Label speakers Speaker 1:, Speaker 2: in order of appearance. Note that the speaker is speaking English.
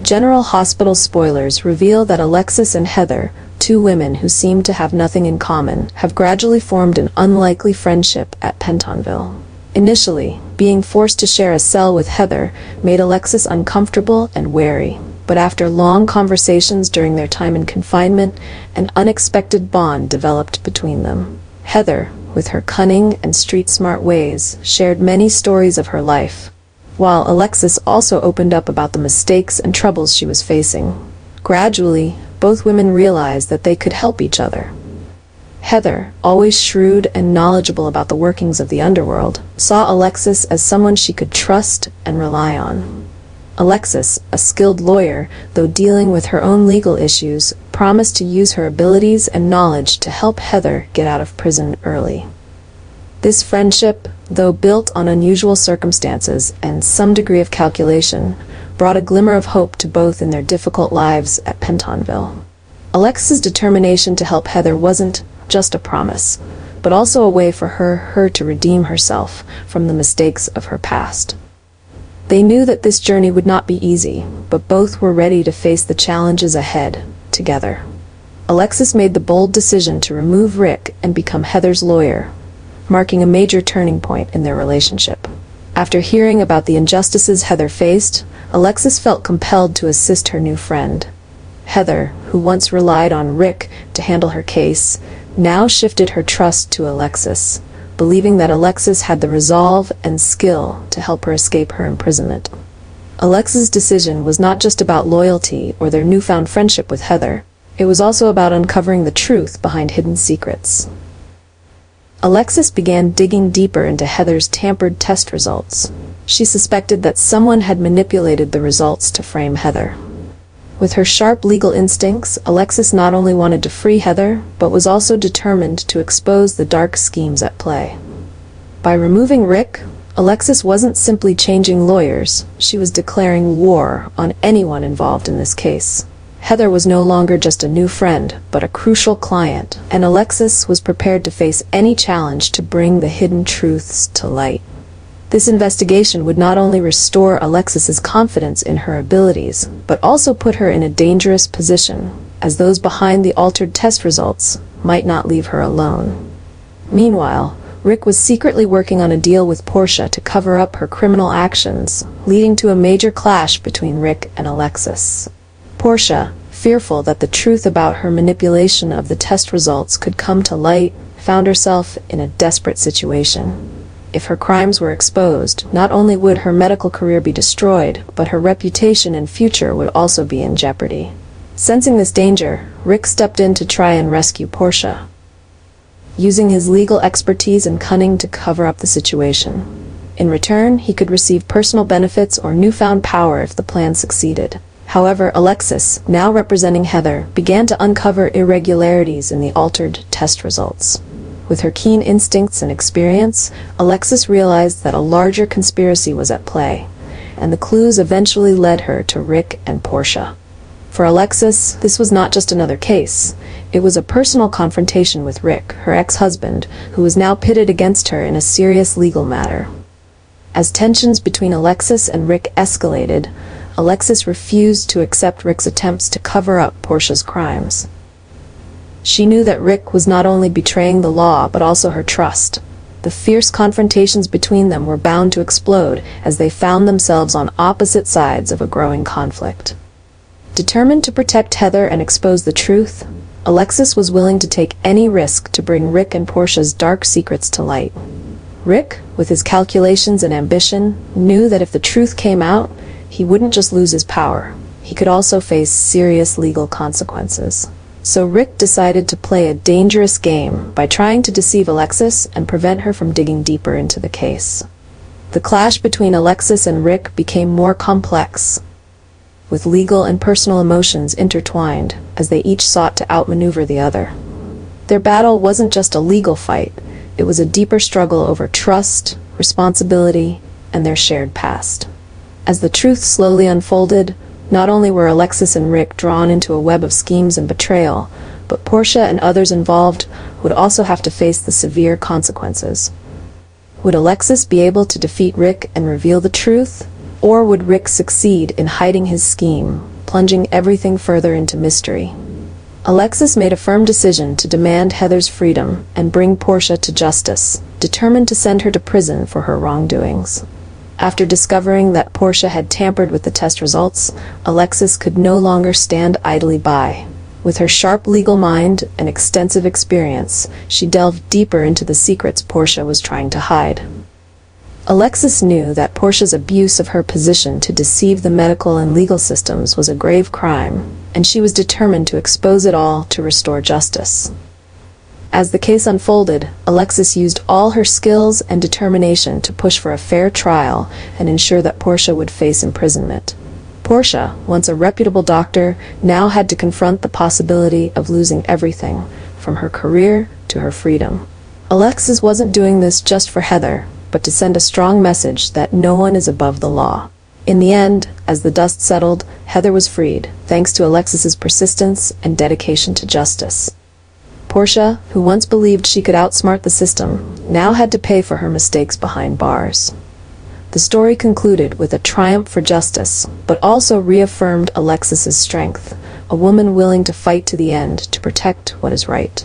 Speaker 1: General Hospital spoilers reveal that Alexis and Heather, two women who seem to have nothing in common, have gradually formed an unlikely friendship at Pentonville. Initially, being forced to share a cell with Heather made Alexis uncomfortable and wary, but after long conversations during their time in confinement, an unexpected bond developed between them. Heather, with her cunning and street-smart ways, shared many stories of her life, while Alexis also opened up about the mistakes and troubles she was facing. Gradually, both women realized that they could help each other. Heather, always shrewd and knowledgeable about the workings of the underworld, saw Alexis as someone she could trust and rely on. Alexis, a skilled lawyer, though dealing with her own legal issues, promised to use her abilities and knowledge to help Heather get out of prison early. This friendship, though built on unusual circumstances and some degree of calculation, brought a glimmer of hope to both in their difficult lives at Pentonville. Alexis' determination to help Heather wasn't just a promise, but also a way for her to redeem herself from the mistakes of her past. They knew that this journey would not be easy, but both were ready to face the challenges ahead, together. Alexis made the bold decision to remove Rick and become Heather's lawyer, marking a major turning point in their relationship. After hearing about the injustices Heather faced, Alexis felt compelled to assist her new friend. Heather, who once relied on Rick to handle her case, now shifted her trust to Alexis, believing that Alexis had the resolve and skill to help her escape her imprisonment. Alexis' decision was not just about loyalty or their newfound friendship with Heather. It was also about uncovering the truth behind hidden secrets. Alexis began digging deeper into Heather's tampered test results. She suspected that someone had manipulated the results to frame Heather. With her sharp legal instincts, Alexis not only wanted to free Heather, but was also determined to expose the dark schemes at play. By removing Rick, Alexis wasn't simply changing lawyers, she was declaring war on anyone involved in this case. Heather was no longer just a new friend, but a crucial client, and Alexis was prepared to face any challenge to bring the hidden truths to light. This investigation would not only restore Alexis's confidence in her abilities, but also put her in a dangerous position, as those behind the altered test results might not leave her alone. Meanwhile, Rick was secretly working on a deal with Portia to cover up her criminal actions, leading to a major clash between Rick and Alexis. Portia, fearful that the truth about her manipulation of the test results could come to light, found herself in a desperate situation. If her crimes were exposed, not only would her medical career be destroyed, but her reputation and future would also be in jeopardy. Sensing this danger, Rick stepped in to try and rescue Portia, using his legal expertise and cunning to cover up the situation. In return, he could receive personal benefits or newfound power if the plan succeeded. However, Alexis, now representing Heather, began to uncover irregularities in the altered test results. With her keen instincts and experience, Alexis realized that a larger conspiracy was at play, and the clues eventually led her to Rick and Portia. For Alexis, this was not just another case. It was a personal confrontation with Rick, her ex-husband, who was now pitted against her in a serious legal matter. As tensions between Alexis and Rick escalated, Alexis refused to accept Rick's attempts to cover up Portia's crimes. She knew that Rick was not only betraying the law but also her trust. The fierce confrontations between them were bound to explode as they found themselves on opposite sides of a growing conflict. Determined to protect Heather and expose the truth, Alexis was willing to take any risk to bring Rick and Portia's dark secrets to light. Rick, with his calculations and ambition, knew that if the truth came out, he wouldn't just lose his power, he could also face serious legal consequences. So Rick decided to play a dangerous game by trying to deceive Alexis and prevent her from digging deeper into the case. The clash between Alexis and Rick became more complex, with legal and personal emotions intertwined as they each sought to outmaneuver the other. Their battle wasn't just a legal fight, it was a deeper struggle over trust, responsibility, and their shared past. As the truth slowly unfolded, not only were Alexis and Rick drawn into a web of schemes and betrayal, but Portia and others involved would also have to face the severe consequences. Would Alexis be able to defeat Rick and reveal the truth? Or would Rick succeed in hiding his scheme plunging everything further into mystery. Alexis made a firm decision to demand Heather's freedom and bring Portia to justice, determined to send her to prison for her wrongdoings. After discovering that Portia had tampered with the test results, Alexis could no longer stand idly by. With her sharp legal mind and extensive experience, she delved deeper into the secrets Portia was trying to hide. Alexis knew that Portia's abuse of her position to deceive the medical and legal systems was a grave crime, and she was determined to expose it all to restore justice. As the case unfolded, Alexis used all her skills and determination to push for a fair trial and ensure that Portia would face imprisonment. Portia, once a reputable doctor, now had to confront the possibility of losing everything, from her career to her freedom. Alexis wasn't doing this just for Heather, but to send a strong message that no one is above the law. In the end, as the dust settled, Heather was freed, thanks to Alexis's persistence and dedication to justice. Portia, who once believed she could outsmart the system, now had to pay for her mistakes behind bars. The story concluded with a triumph for justice, but also reaffirmed Alexis's strength, a woman willing to fight to the end to protect what is right.